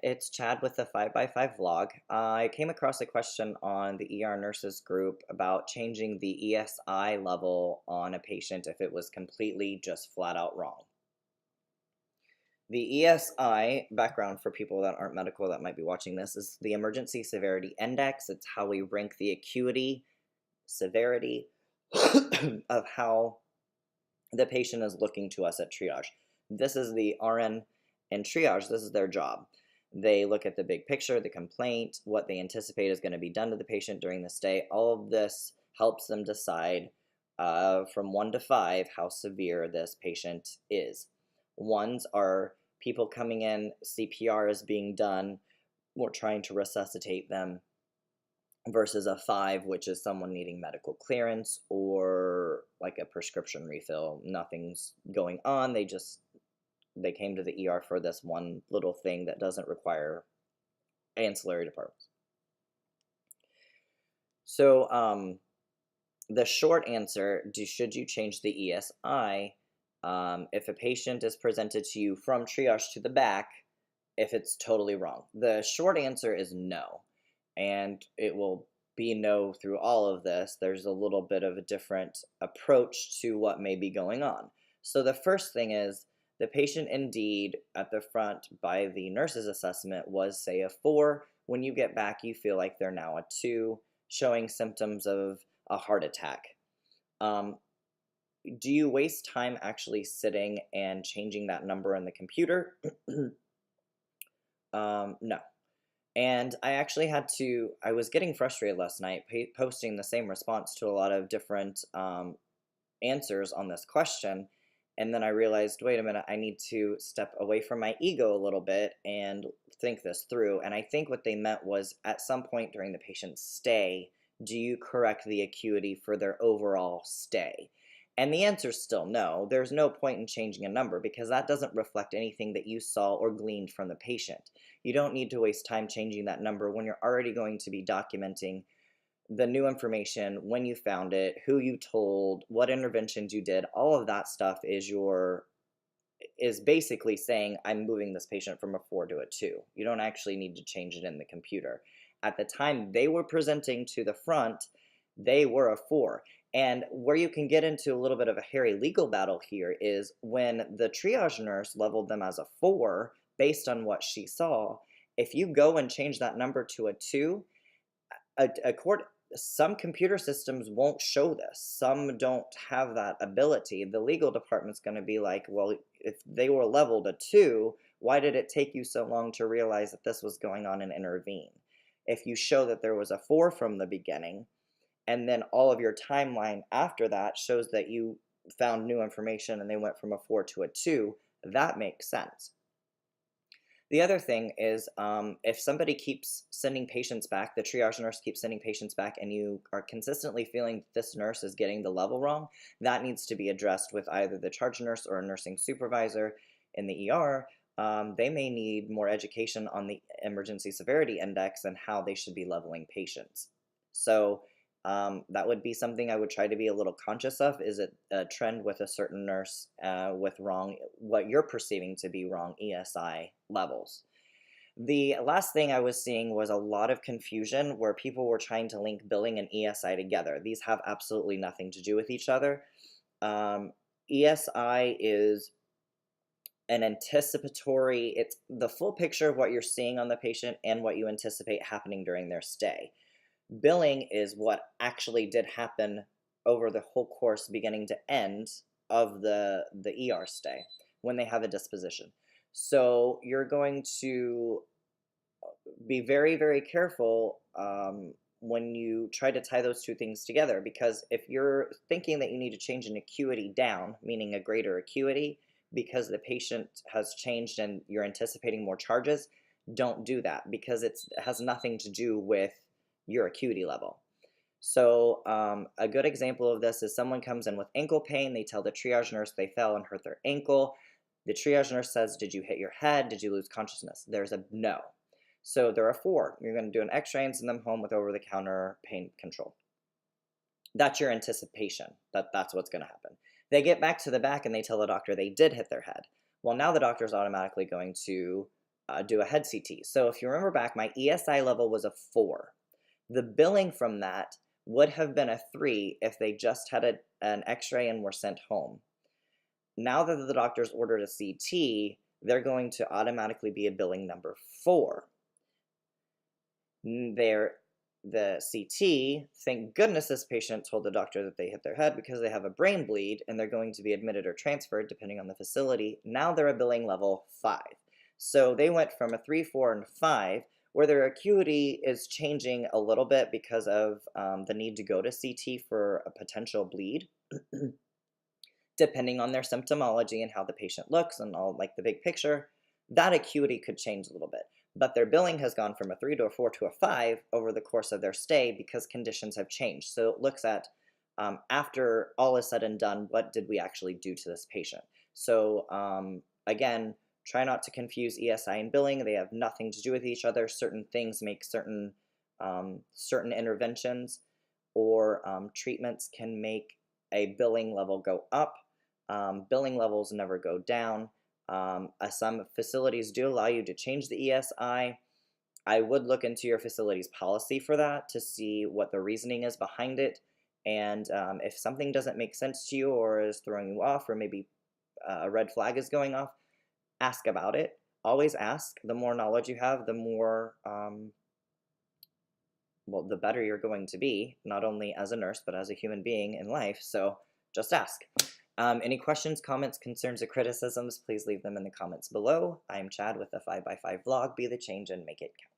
it's Chad with the 5 by 5 vlog. I came across a question on the ER nurses group about changing the ESI level on a patient if it was completely just flat out wrong. The ESI background for people that aren't medical that might be watching this is the Emergency Severity Index. It's how we rank the acuity, severity of how the patient is looking to us at triage. This is the RN and triage. This is their job. They look at the big picture, the complaint, what they anticipate is going to be done to the patient during the stay. All of this helps them decide from 1 to 5 how severe this patient is. Ones are people coming in, CPR is being done, we're trying to resuscitate them, versus a 5, which is someone needing medical clearance or like a prescription refill. Nothing's going on. They came to the ER for this one little thing that doesn't require ancillary departments. So the short answer, should you change the ESI if a patient is presented to you from triage to the back, if it's totally wrong? The short answer is no. And it will be no through all of this. There's a little bit of a different approach to what may be going on. So the first thing is the patient indeed at the front by the nurse's assessment was, say, a 4. When you get back, you feel like they're now a 2, showing symptoms of a heart attack. Do you waste time actually sitting and changing that number in the computer? No. And I actually I was getting frustrated last night posting the same response to a lot of different answers on this question. And then I realized, wait a minute, I need to step away from my ego a little bit and think this through. And I think what they meant was at some point during the patient's stay, do you correct the acuity for their overall stay? And the answer is still no. There's no point in changing a number because that doesn't reflect anything that you saw or gleaned from the patient. You don't need to waste time changing that number when you're already going to be documenting the new information, when you found it, who you told, what interventions you did. All of that stuff is basically saying, I'm moving this patient from a 4 to a 2. You don't actually need to change it in the computer. At the time they were presenting to the front, they were a 4. And where you can get into a little bit of a hairy legal battle here is when the triage nurse leveled them as a 4 based on what she saw. If you go and change that number to a 2, some computer systems won't show this. Some don't have that ability. The legal department's going to be like, well, if they were leveled a 2, why did it take you so long to realize that this was going on and intervene? If you show that there was a 4 from the beginning, and then all of your timeline after that shows that you found new information and they went from a 4 to a 2, that makes sense. The other thing is if somebody keeps sending patients back, the triage nurse keeps sending patients back, and you are consistently feeling this nurse is getting the level wrong, that needs to be addressed with either the charge nurse or a nursing supervisor in the ER. They may need more education on the Emergency Severity Index and how they should be leveling patients. So that would be something I would try to be a little conscious of. Is it a trend with a certain nurse with what you're perceiving to be wrong ESI levels? The last thing I was seeing was a lot of confusion where people were trying to link billing and ESI together. These have absolutely nothing to do with each other. ESI is an anticipatory, it's the full picture of what you're seeing on the patient and what you anticipate happening during their stay. Billing is what actually did happen over the whole course, beginning to end, of the ER stay when they have a disposition. So you're going to be very, very careful when you try to tie those two things together, because if you're thinking that you need to change an acuity down, meaning a greater acuity, because the patient has changed and you're anticipating more charges, don't do that, because it has nothing to do with your acuity level. So a good example of this is someone comes in with ankle pain. They tell the triage nurse they fell and hurt their ankle. The triage nurse says, did you hit your head? Did you lose consciousness? There's a no. So there are 4. You're going to do an x-ray and send them home with over-the-counter pain control. That's your anticipation, that's what's going to happen. They get back to the back and they tell the doctor they did hit their head. Well, now the doctor's automatically going to do a head CT. So if you remember back, my ESI level was a 4. The billing from that would have been a 3 if they just had an x-ray and were sent home. Now that the doctors ordered a CT, they're going to automatically be a billing number 4. The CT, thank goodness this patient told the doctor that they hit their head because they have a brain bleed and they're going to be admitted or transferred depending on the facility. Now they're a billing level 5. So they went from a 3, 4, and 5, where their acuity is changing a little bit because of the need to go to CT for a potential bleed, depending on their symptomology and how the patient looks and all, like, the big picture. That acuity could change a little bit. But their billing has gone from a 3 to a 4 to a 5 over the course of their stay because conditions have changed. So it looks at, after all is said and done, what did we actually do to this patient? So again, try not to confuse ESI and billing. They have nothing to do with each other. Certain things make certain interventions or treatments can make a billing level go up. Billing levels never go down. Some facilities do allow you to change the ESI. I would look into your facility's policy for that to see what the reasoning is behind it. And if something doesn't make sense to you or is throwing you off, or maybe a red flag is going off, ask about it. Always ask. The more knowledge you have, the more, well, the better you're going to be, not only as a nurse, but as a human being in life. So just ask. Any questions, comments, concerns, or criticisms, please leave them in the comments below. I am Chad with the 5x5 vlog. Be the change and make it count.